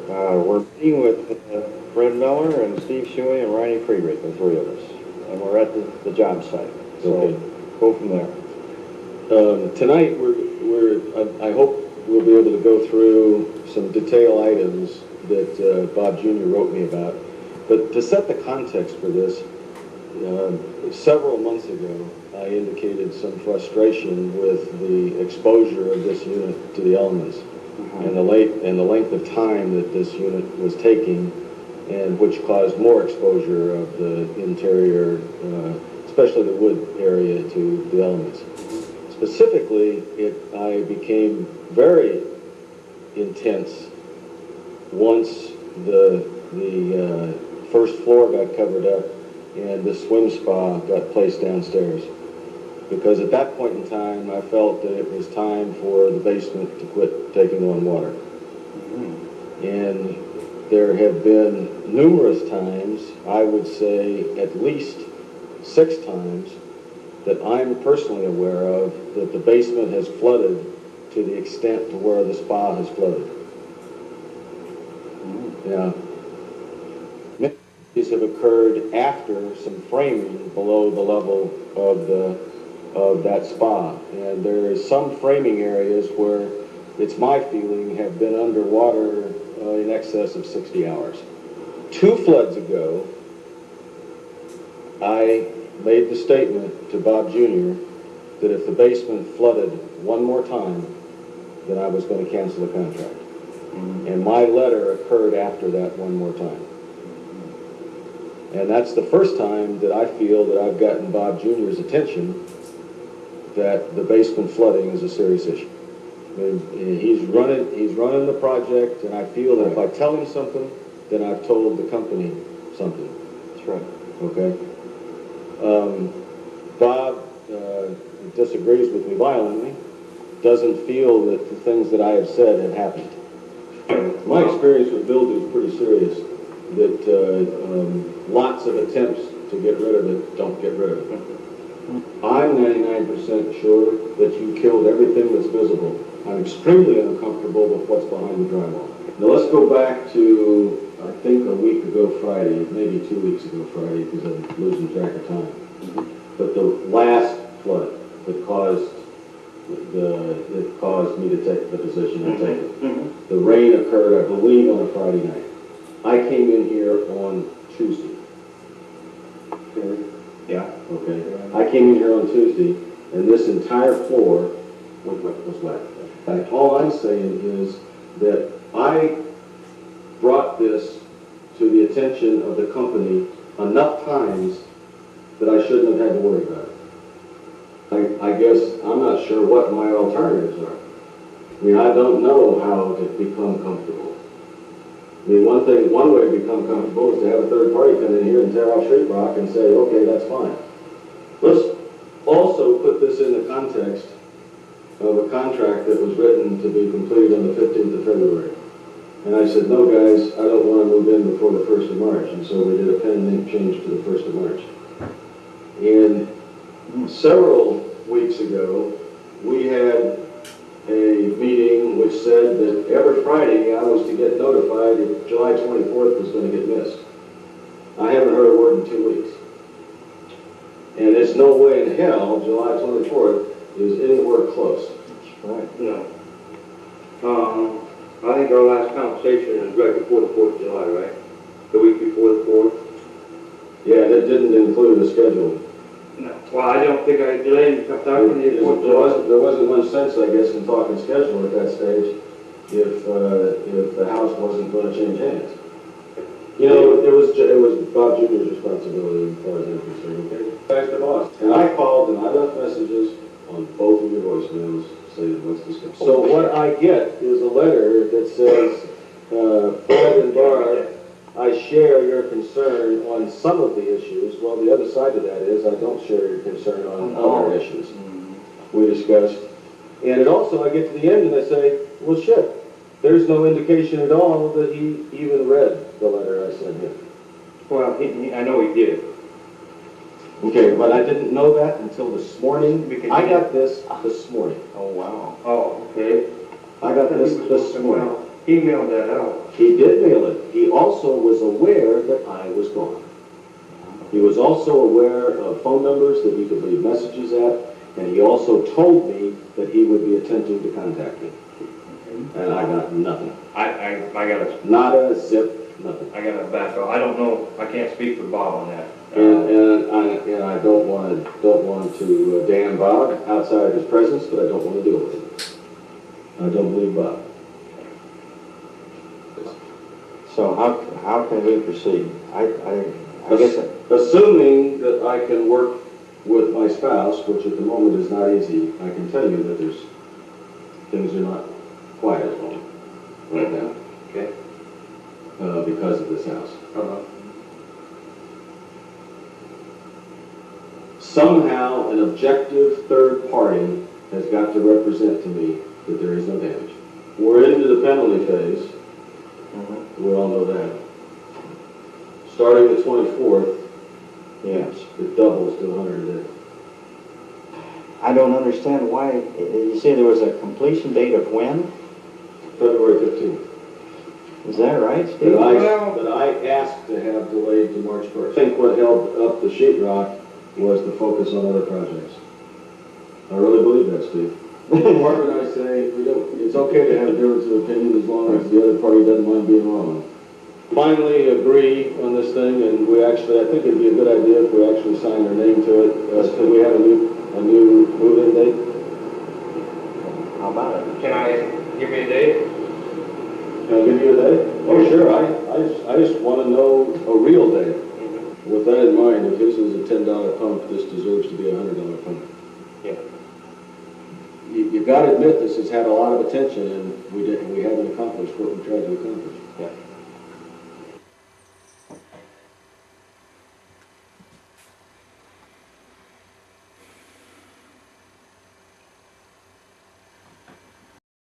We're meeting with Fred Miller and Steve Shuey and Ronnie Friedrich, the three of us. And we're at the job site. So Okay. go from there. Tonight, I hope we'll be able to go through some detail items that Bob Jr. wrote me about. But to set the context for this, several months ago, I indicated some frustration with the exposure of this unit to the elements and the length of time that this unit was taking, and which caused more exposure of the interior, especially the wood area, to the elements. Specifically, I became very intense once the first floor got covered up and the swim spa got placed downstairs. Because at that point in time, I felt that it was time for the basement to quit taking on water. And there have been numerous times, I would say at least 6 times, that I'm personally aware of, that the basement has flooded to the extent to where the spa has flooded. Now, many of these have occurred after some framing below the level of that spa. And there is some framing areas where it's my feeling have been underwater in excess of 60 hours. 2 floods ago, I made the statement to Bob Jr. that if the basement flooded one more time, then I was going to cancel the contract. And my letter occurred after that one more time. And that's the first time that I feel that I've gotten Bob Jr.'s attention that the basement flooding is a serious issue. I mean, he's running the project, and I feel that if I tell him something, then I've told the company something. That's right. Okay? Bob disagrees with me violently, doesn't feel that the things that I have said have happened. My experience with mildew is pretty serious, that lots of attempts to get rid of it don't get rid of it. I'm 99% sure that you killed everything that's visible. I'm extremely uncomfortable with what's behind the drywall. Now let's go back to, I think, a week ago Friday, maybe 2 weeks ago Friday, because I'm losing track of time. But the last flood that caused me to take the position I take. The rain occurred, I believe, on a Friday night. I came in here on Tuesday. Yeah. Okay. I came in here on Tuesday, and this entire floor was wet. And all I'm saying is that I brought this to the attention of the company enough times that I shouldn't have had to worry about it. I guess I'm not sure what my alternatives are. I mean, I don't know how to become comfortable. I mean, one way to become comfortable is to have a third party come in here and tear off sheetrock and say, okay, that's fine. Let's also put this in the context of a contract that was written to be completed on the 15th of February. And I said, no, guys, I don't want to move in before the 1st of March. And so we did a pen and ink change to the 1st of March. And several weeks ago, we had a meeting which said that every Friday I was to get notified if July 24th was going to get missed. I haven't heard a word in 2 weeks. And there's no way in hell July 24th is anywhere close. That's right. No. I think our last conversation is right before the 4th of July, right? The week before the 4th? Yeah, that didn't include a schedule. No. Well, I don't think I did. There wasn't much sense, I guess, in talking schedule at that stage if the house wasn't going to change hands. You know, it was Bob Jr.'s responsibility as far as I'm concerned. Okay, back to the boss. And I called and I left messages on both of your voicemails saying what's discussed. So what I get is a letter that says, Fred and Barb, I share your concern on some of the issues. Well, the other side of that is I don't share your concern on other issues we discussed. And it also, I get to the end and I say, well, shit, there's no indication at all that he even read the letter I sent him. Well, I know he did. Okay, but I didn't know that until this morning. I got this morning. Oh, wow. Oh, okay. I got this morning. He mailed that out. He did mail it. He also was aware that I was gone. He was also aware of phone numbers that he could leave messages at, and he also told me that he would be attempting to contact me. And I got nothing. I gotta, Not a zip, nothing. I gotta back up. I don't know, I can't speak for Bob on that. And I don't want to damn Bob outside of his presence, but I don't want to deal with him. I don't believe Bob. So how can we proceed? I guess, Assuming that I can work with my spouse, which at the moment is not easy, I can tell you that things are not quiet at home right now. Okay. Because of this house. Somehow an objective third party has got to represent to me that there is no damage. We're into the penalty phase. We all know that. Starting the 24th, yes. it doubles to 100 a day. I don't understand why, you say there was a completion date of when? February 15th. Is that right, Steve? That I asked to have delayed to March 1st. I think what held up the sheetrock was the focus on other projects. I really believe that, Steve. Mark and I say, it's okay to have a difference of opinion as long as the other party doesn't mind being wrong. Finally agree on this thing, and I think it'd be a good idea if we actually signed our name to it. Could we have a new move-in date? How about it? Can I give me a date? Can I give you a date? Oh, sure. I just want to know a real date. With that in mind, if this is a $10 pump, this deserves to be a $100 pump. Yeah. You got to admit this has had a lot of attention, and we haven't accomplished what we tried to accomplish.